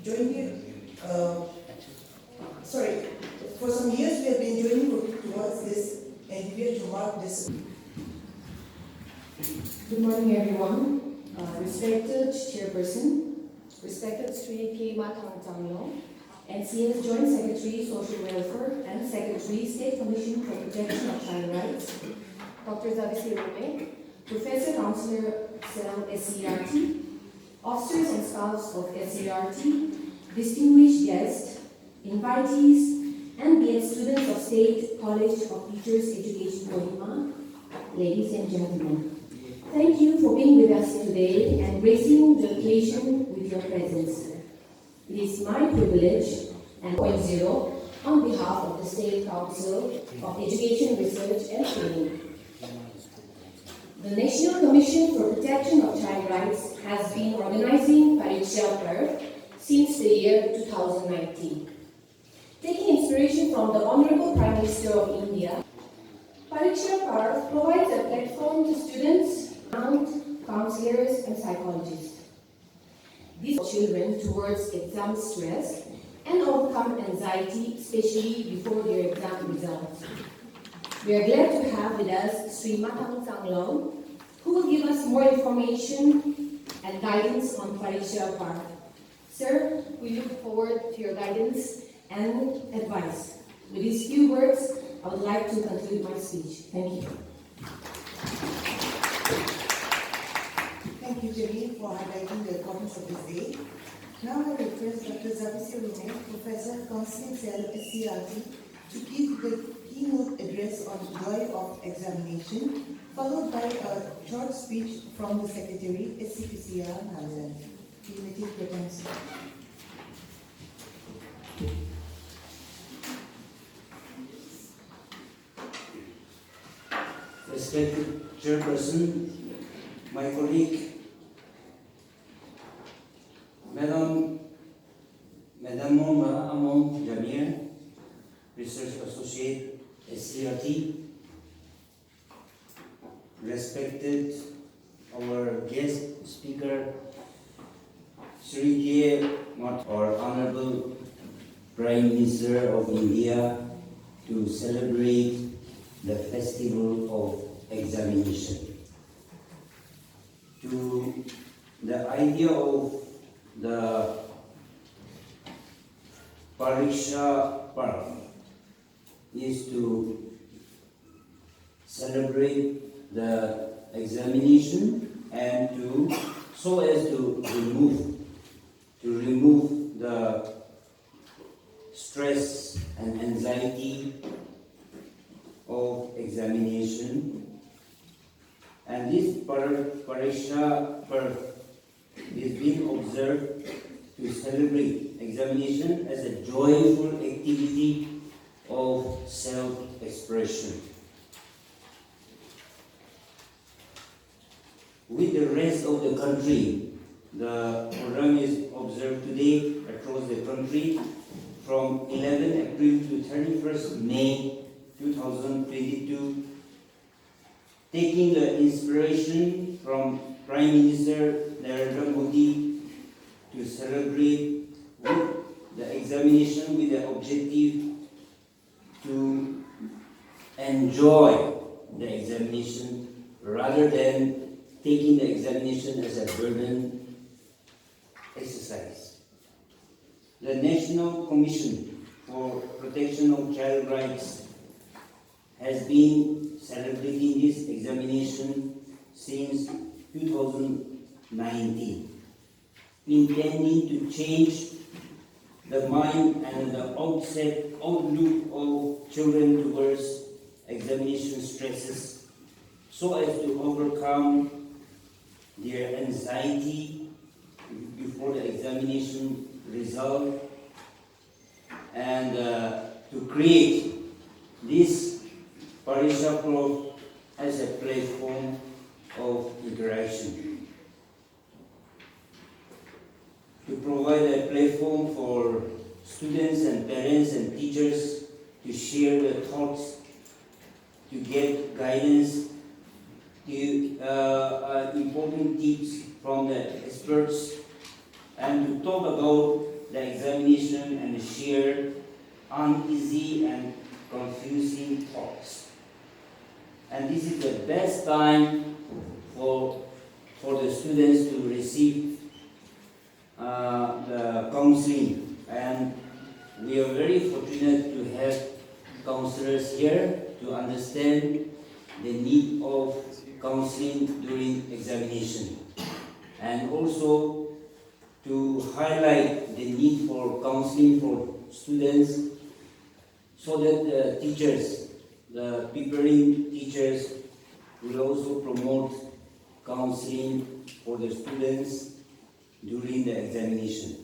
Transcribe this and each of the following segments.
for some years we have been joining towards this endeavor to mark this. Good morning, everyone. Respected Chairperson, respected Sri K. Matang Tanglo, NCS Joint Secretary, Social Welfare and Secretary, State Commission for Protection of Child Rights, Dr. Zavisi Rome, Professor Counselor Cell SCRT, officers and staffs of SCRT, distinguished guests, invitees, and BS students of State College of Teachers Education Kohima, ladies and gentlemen. Thank you for being with us today and gracing the occasion with your presence. It is my privilege and 0 on behalf of the State Council of Education, Research and Training. The National Commission for Protection of Child Rights has been organizing Pariksha Parv since the year 2019. Taking inspiration from the Honorable Prime Minister of India, Pariksha Parv provides a platform to students, counselors and psychologists. These children towards exam stress and overcome anxiety, especially before their exam results. We are glad to have with us Sri Matang Tanglo, who will give us more information and guidance on Pariksha Parv. Sir, we look forward to your guidance and advice. With these few words, I would like to conclude my speech. Thank you. Thank you, Jenny, for highlighting the importance of this day. Now I request Dr. Zavisi Rome, Professor, Counseling Cell, SCRT, to give the keynote address on joy of examination, followed by a short speech from the Secretary, SCPCR, Nagaland. Respected Chairperson, my colleague, Madam Moma Amon Jamir, Research Associate, SCRT, respected our guest speaker, Sri K. our Honorable Prime Minister of India, to celebrate the festival of examination. To the idea of the Pariksha Parv is to celebrate the examination and so as to remove the stress and anxiety of examination. And this Pariksha Parv is being observed to celebrate examination as a joyful activity of self-expression. With the rest of the country, the program is observed today across the country from 11 April to 31st May 2022, taking the inspiration from Prime Minister Narendra Modi to celebrate with the examination with the objective to enjoy the examination rather than taking the examination as a burden exercise. The National Commission for Protection of Child Rights has been celebrating this examination since 2019, intending to change the mind and the outlook of children towards examination stresses so as to overcome their anxiety before the examination result and to create this Pariksha Parv as a platform of interaction. To provide a platform for students and parents and teachers to share their thoughts, to get guidance, to important tips from the experts, and to talk about the examination and share uneasy and confusing thoughts. And this is the best time for the students to receive the counseling. And we are very fortunate to have counselors here to understand the need of counseling during examination, and also to highlight the need for counseling for students, so that the teachers, the preparing teachers, will also promote counseling for the students during the examination.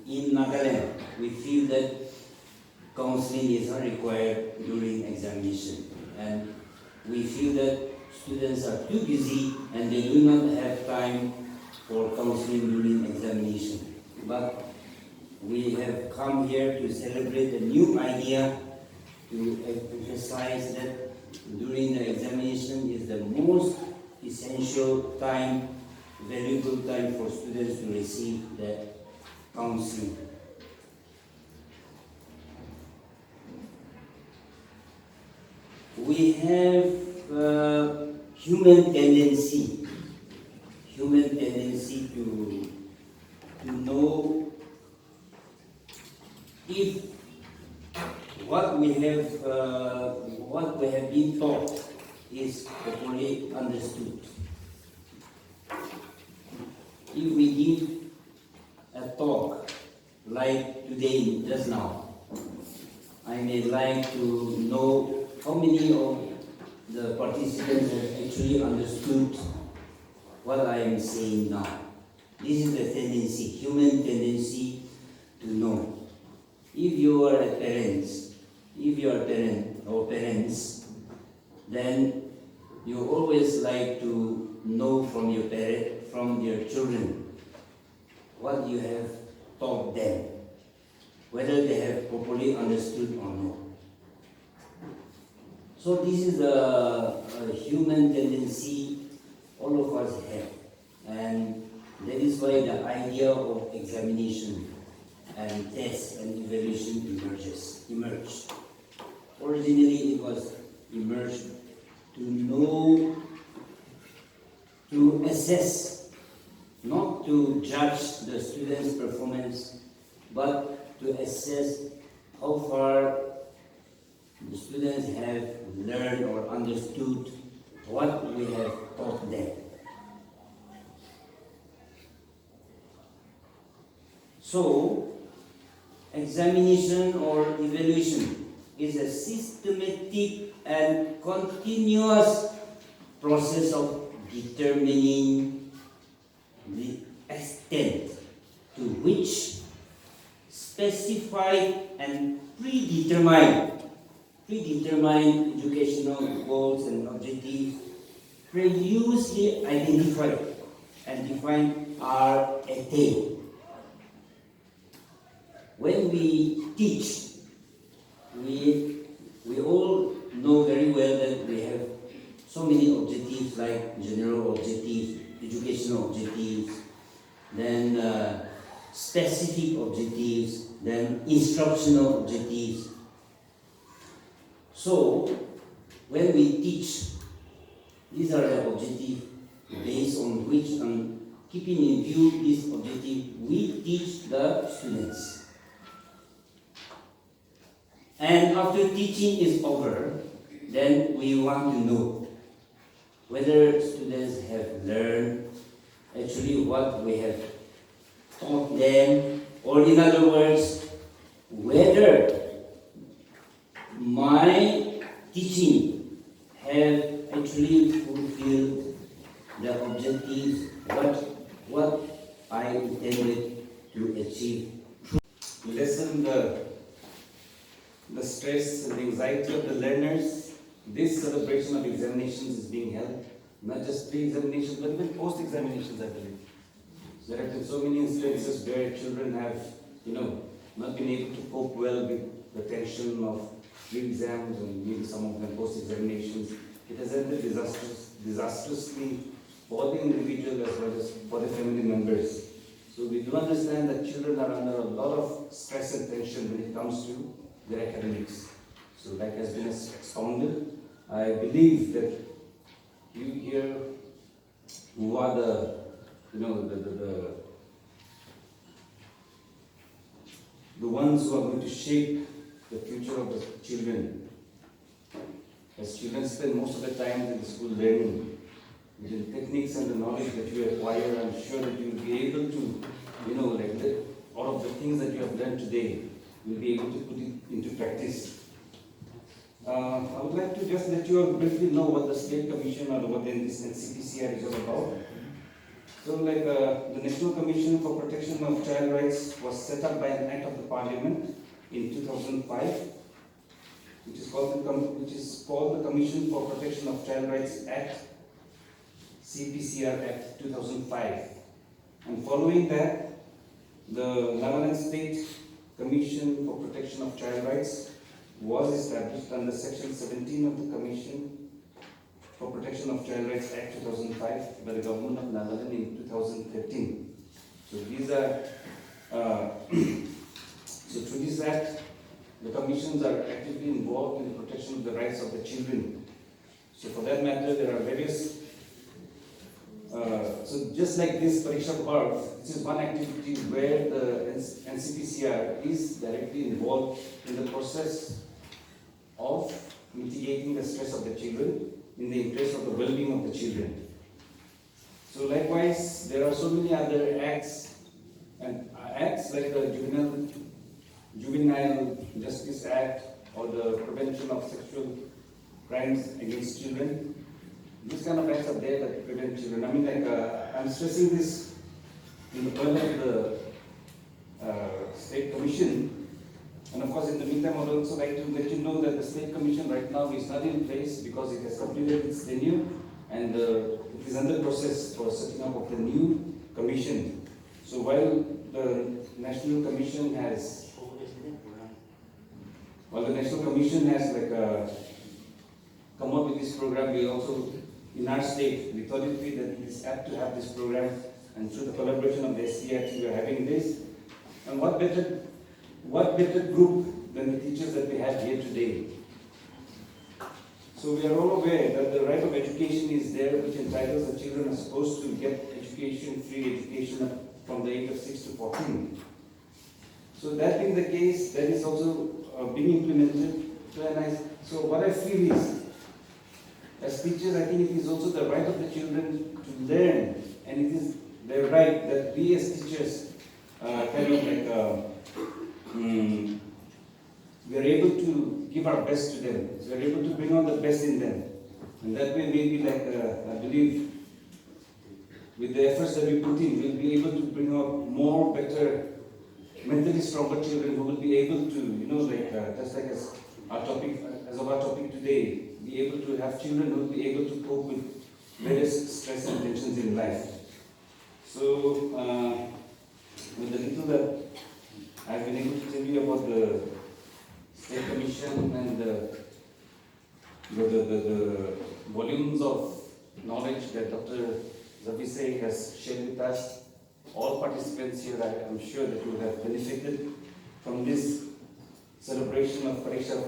In Nagaland, we feel that counseling is not required during examination, and we feel that students are too busy and they do not have time for counseling during examination. But we have come here to celebrate a new idea, to emphasize that during the examination is the most essential time, valuable time for students to receive the counseling. We have human tendency to know if what we have been taught is properly understood. If we give a talk like today, just now, I may like to know how many of the participants have actually understood what I am saying now. This is the tendency, human tendency to know. If you are a parent or parents, then you always like to know from your children, what you have taught them, whether they have properly understood or not. So this is a human tendency all of us have, and that is why the idea of examination and test and evaluation emerged. Originally it was emerged to know, to assess, not to judge the student's performance, but to assess how far the students have learned or understood what we have taught them. So, examination or evaluation is a systematic and continuous process of determining the extent to which specified and predetermined educational goals and objectives previously identified and defined are attained. When we teach, we all know very well that we have so many objectives, like general objectives, educational objectives, then specific objectives, then instructional objectives. So, when we teach, these are the objectives based on which, keeping in view this objective, we teach the students. And after teaching is over, then we want to know whether students have learned actually what we have taught them, or in other words, whether my teaching have actually fulfilled the objectives, what I intended to achieve. Lessen the stress and the anxiety of the learners. This celebration of examinations is being held, not just pre-examinations, but even post-examinations, I believe. There have been so many instances where children have, not been able to cope well with the tension of pre-exams and maybe some of them post-examinations. It has ended disastrously for the individual as well as for the family members. So we do understand that children are under a lot of stress and tension when it comes to their academics. So like has been expounded, I believe that you here who are the ones who are going to shape the future of the children. As children spend most of the time in the school learning, with the techniques and the knowledge that you acquire, I'm sure that you will be able to, all of the things that you have learned today, you'll be able to put it into practice. I would like to just let you all briefly know what the State Commission or what this NCPCR is all about. So the National Commission for Protection of Child Rights was set up by an Act of the Parliament in 2005, which is called the Commission for Protection of Child Rights Act, CPCR Act 2005. And following that, the Nagaland State Commission for Protection of Child Rights was established under Section 17 of the Commission for Protection of Child Rights Act 2005 by the Government of Nagaland in 2013. So these are, so through this Act, the commissions are actively involved in the protection of the rights of the children. So for that matter, there are various, so just like this Pariksha Parv, this is one activity where the NCPCR is directly involved in the process of mitigating the stress of the children in the interest of the well-being of the children. So likewise, there are so many other acts, and acts like the Juvenile Justice Act or the Prevention of Sexual Crimes Against Children. These kind of acts are there that prevent children. I mean, I'm stressing this in the point of the State Commission. And of course, in the meantime, I would also like to let you know that the State Commission right now is not in place because it has completed its tenure and it is under process for setting up of the new commission. So while the National Commission has come up with this program, we also, in our state, we thought it is apt to have this program, and through the collaboration of the SCRT, we are having this. And what better group than the teachers that we have here today? So we are all aware that the right of education is there, which entitles the children are supposed to get education, free education from the age of 6 to 14. So that being the case, that is also being implemented. So what I feel is, as teachers, I think it is also the right of the children to learn, and it is their right that we as teachers we are able to give our best to them. So we are able to bring out the best in them. And that way maybe I believe with the efforts that we put in, we'll be able to bring out more better, mentally stronger children who will be able to, just like as our topic today, be able to have children who will be able to cope with various stress and tensions in life. So, with the little that I've been able to tell you about the State Commission and the volumes of knowledge that Dr. Zavise has shared with us, all participants here, I am sure that you will have benefited from this celebration of Pariksha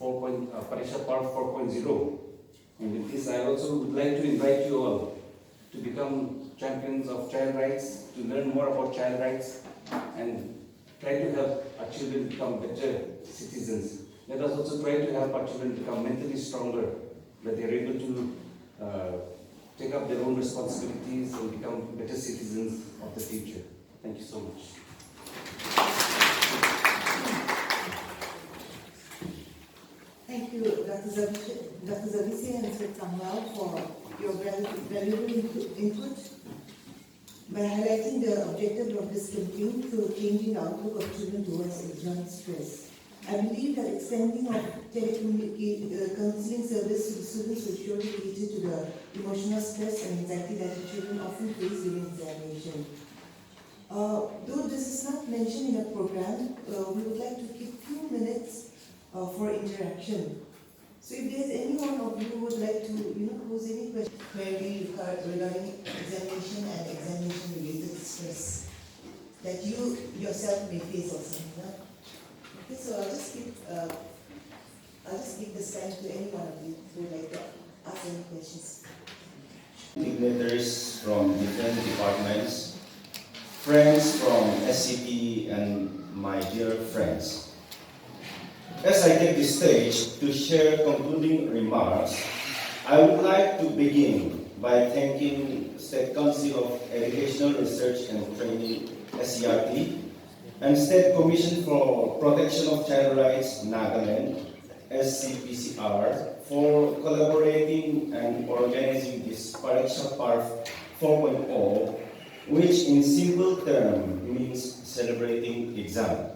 Parv 4.0. And with this, I also would like to invite you all to become champions of child rights, to learn more about child rights, and try to help our children become better citizens. Let us also try to help our children become mentally stronger, that they are able to take up their own responsibilities and become better citizens of the future. Thank you so much. Thank you, Dr. Zavise and Mr. Kamwal, for your valuable input. By highlighting the objective of this campaign to changing the outlook of children towards exam stress, I believe that extending of counseling service to the students will surely cater to the emotional stress and anxiety that the children often face during examination. Though this is not mentioned in a program, we would like to keep few minutes for interaction. So if there's anyone of you who would like to pose any question, query regarding examination and examination related stress that you yourself may face also. Okay, so I'll just give this time to any one of you who would like to ask any questions. Dignitaries from different departments, friends from SCP, and my dear friends. As I take this stage to share concluding remarks, I would like to begin by thanking State Council of Educational Research and Training (SCRT) and State Commission for Protection of Child Rights Nagaland (SCPCR) for collaborating and organizing this Pariksha Parv 4.0, which in simple terms means celebrating exam.